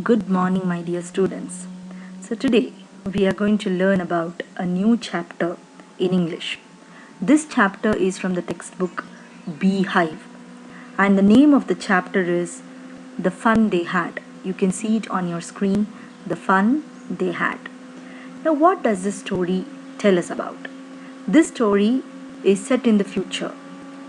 Good morning, my dear students. So, today we are going to learn about a new chapter in English. This chapter is from the textbook Beehive, and the name of the chapter is The Fun They Had. You can see it on your screen, The Fun They Had. Now, what does this story tell us about? This story is set in the future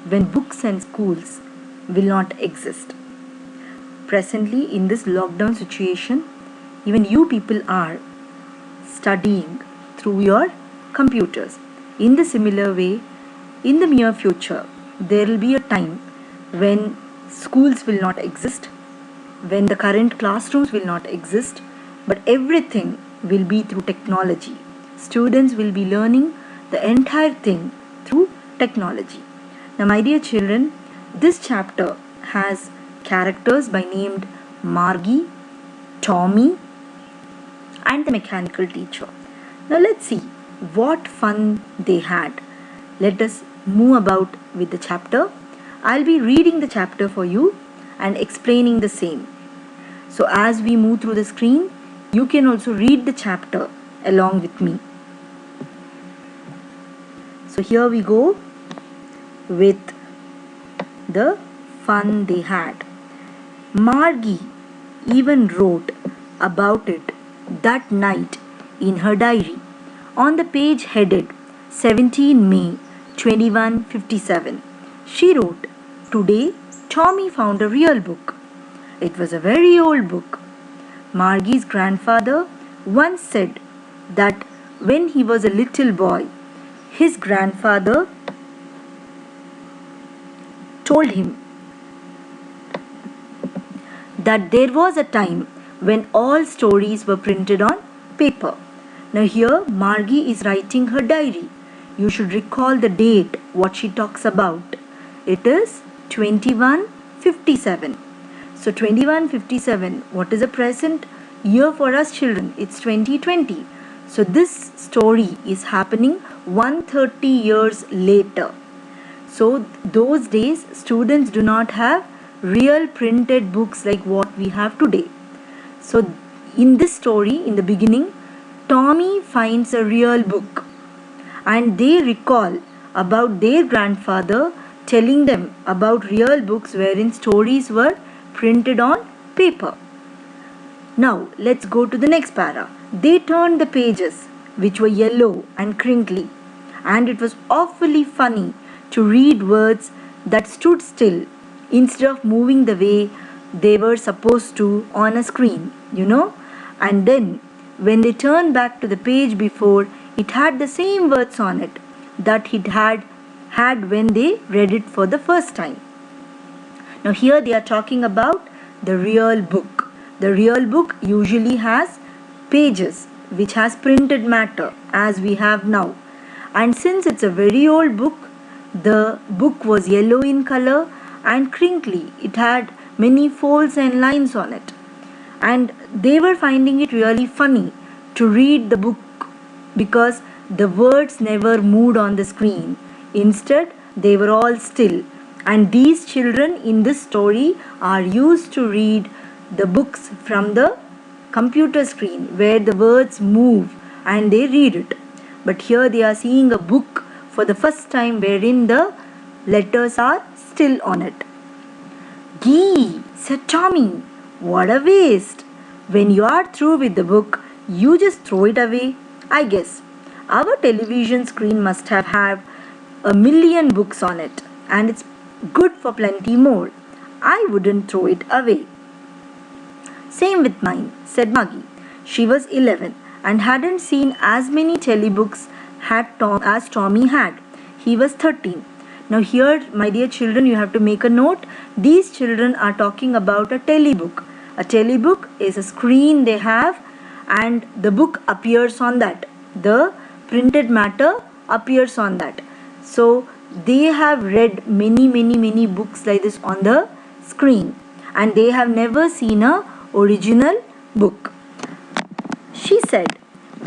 when books and schools will not exist. Presently, in this lockdown situation, even you people are studying through your computers. In the similar way, in the near future, there will be a time when schools will not exist, when the current classrooms will not exist, but everything will be through technology. Students will be learning the entire thing through technology. Now, my dear children, this chapter has characters by named Margie, Tommy, and the mechanical teacher. Now let's see what fun they had. Let us move about with the chapter. I'll be reading the chapter for you and explaining the same. So as we move through the screen, you can also read the chapter along with me. So here we go with the fun they had. Margie even wrote about it that night in her diary on the page headed 17 May 2157. She wrote, "Today Tommy found a real book. It was a very old book. Margie's grandfather once said that when he was a little boy, his grandfather told him that there was a time when all stories were printed on paper." Now here Margie is writing her diary. You should recall the date what she talks about. It is 2157. So 2157, what is the present year for us children? It's 2020. So this story is happening 130 years later. So those days students do not have real printed books like what we have today. So in this story, in the beginning, Tommy finds a real book and they recall about their grandfather telling them about real books wherein stories were printed on paper. Now let's go to the next para. They turned the pages which were yellow and crinkly, and it was awfully funny to read words that stood still instead of moving the way they were supposed to on a screen, and then when they turned back to the page before, it had the same words on it that it had when they read it for the first time. Now here they are talking about the real book. The real book usually has pages which has printed matter as we have now, and since it's a very old book, the book was yellow in color and crinkly. It had many folds and lines on it, and they were finding it really funny to read the book because the words never moved on the screen. Instead, they were all still, and these children in this story are used to read the books from the computer screen where the words move and they read it. But here they are seeing a book for the first time wherein the letters are still on it. "Gee," said Tommy, "what a waste. When you are through with the book, you just throw it away. I guess our television screen must have had 1,000,000 books on it, and it's good for plenty more. I wouldn't throw it away." "Same with mine," said Margie. She was 11 and hadn't seen as many telebooks as Tommy had. He was 13. Now here, my dear children, you have to make a note. These children are talking about a telebook. A telebook is a screen they have and the book appears on that. The printed matter appears on that. So they have read many books like this on the screen, and they have never seen a original book. She said,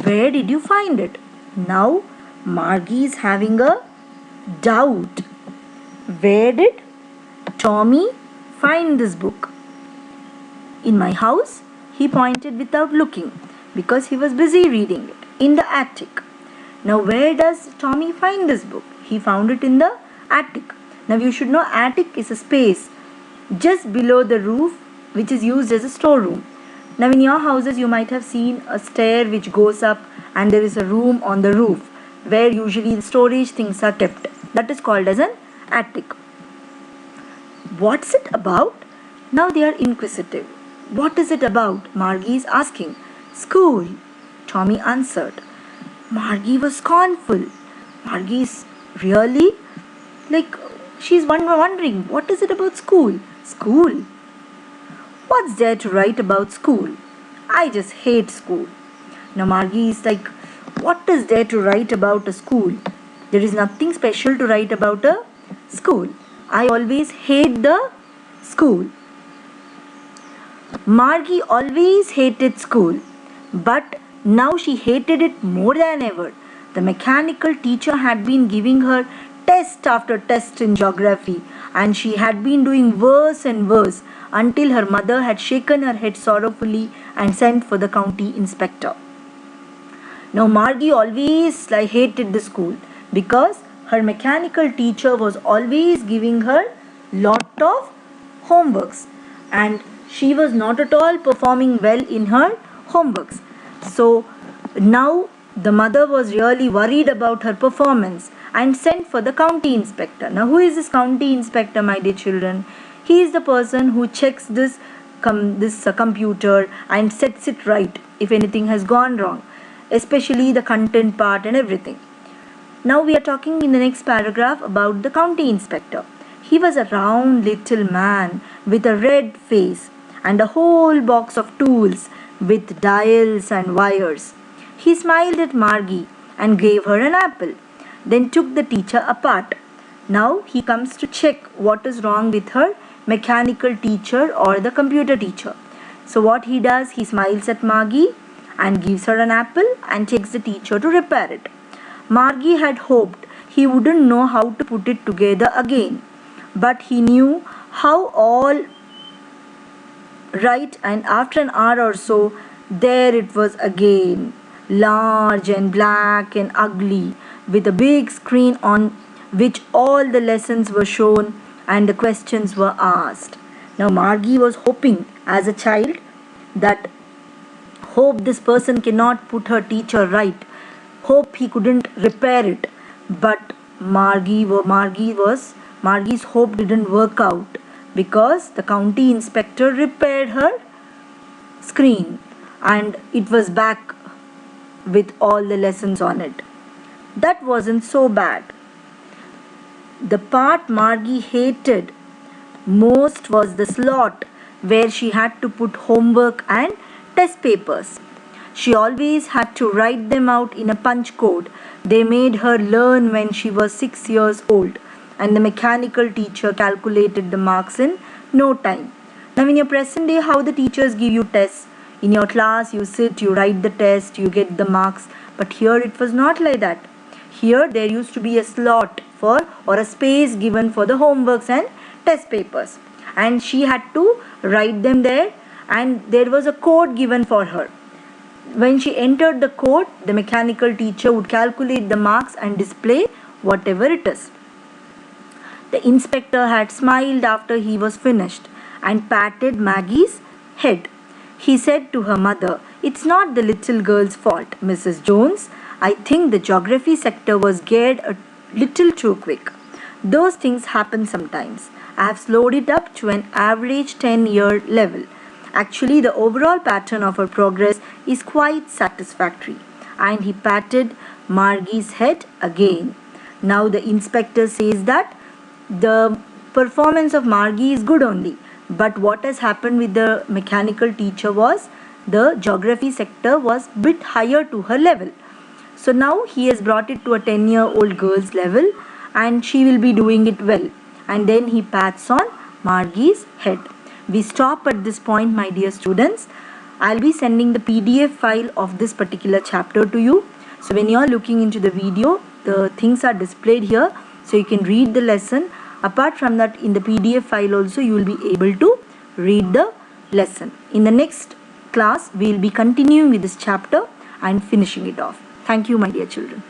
"Where did you find it?" Now Margie is having a doubt. Where did Tommy find this book? "In my house," He pointed without looking because he was busy reading it. In the attic. Now where does Tommy find this book? He found it in the attic. Now you should know attic is a space just below the roof which is used as a storeroom. Now in your houses you might have seen a stair which goes up and there is a room on the roof where usually the storage things are kept. That is called as an attic. What's it about? Now they are inquisitive. What is it about? Margie is asking. School, Tommy answered. Margie was scornful. Margie is really she's wondering, what is it about school? School? What's there to write about school? I just hate school. Now Margie is like, what is there to write about a school? There is nothing special to write about a school. I always hate the school. Margie always hated school, but now she hated it more than ever. The mechanical teacher had been giving her test after test in geography, and she had been doing worse and worse until her mother had shaken her head sorrowfully and sent for the county inspector. Now Margie always hated the school because her mechanical teacher was always giving her lot of homeworks and she was not at all performing well in her homeworks. So now the mother was really worried about her performance and sent for the county inspector. Now who is this county inspector, my dear children? He is the person who checks this computer and sets it right if anything has gone wrong, especially the content part and everything. Now we are talking in the next paragraph about the county inspector. He was a round little man with a red face and a whole box of tools with dials and wires. He smiled at Margie and gave her an apple, then took the teacher apart. Now he comes to check what is wrong with her mechanical teacher or the computer teacher. So what he does, he smiles at Margie and gives her an apple and takes the teacher to repair it. Margie had hoped he wouldn't know how to put it together again, but he knew how all right, and after an hour or so, there it was again, large and black and ugly, with a big screen on which all the lessons were shown and the questions were asked. Now Margie was hoping as a child that hope this person cannot put her teacher right, hope he couldn't repair it, but Margie's hope didn't work out because the county inspector repaired her screen and it was back with all the lessons on it. That wasn't so bad. The part Margie hated most was the slot where she had to put homework and test papers. She always had to write them out in a punch code they made her learn when she was 6 years old, and the mechanical teacher calculated the marks in no time. Now in your present day, how the teachers give you tests? In your class, you sit, you write the test, you get the marks, but here it was not like that. Here there used to be a slot for or a space given for the homeworks and test papers, and she had to write them there, and there was a code given for her. When she entered the code, the mechanical teacher would calculate the marks and display whatever it is. The inspector had smiled after he was finished and patted Maggie's head. He said to her mother, "It's not the little girl's fault, Mrs. Jones. I think the geography sector was geared a little too quick. Those things happen sometimes. I have slowed it up to an average 10-year level. Actually, the overall pattern of her progress is quite satisfactory." And he patted Margie's head again. Now the inspector says that the performance of Margie is good only, but what has happened with the mechanical teacher was the geography sector was bit higher to her level. So now he has brought it to a 10-year-old girl's level and she will be doing it well. And then he pats on Margie's head. We stop at this point, my dear students. I'll be sending the PDF file of this particular chapter to you. So when you are looking into the video, the things are displayed here so you can read the lesson. Apart from that, in the PDF file also you will be able to read the lesson. In the next class we will be continuing with this chapter and finishing it off. Thank you, my dear children.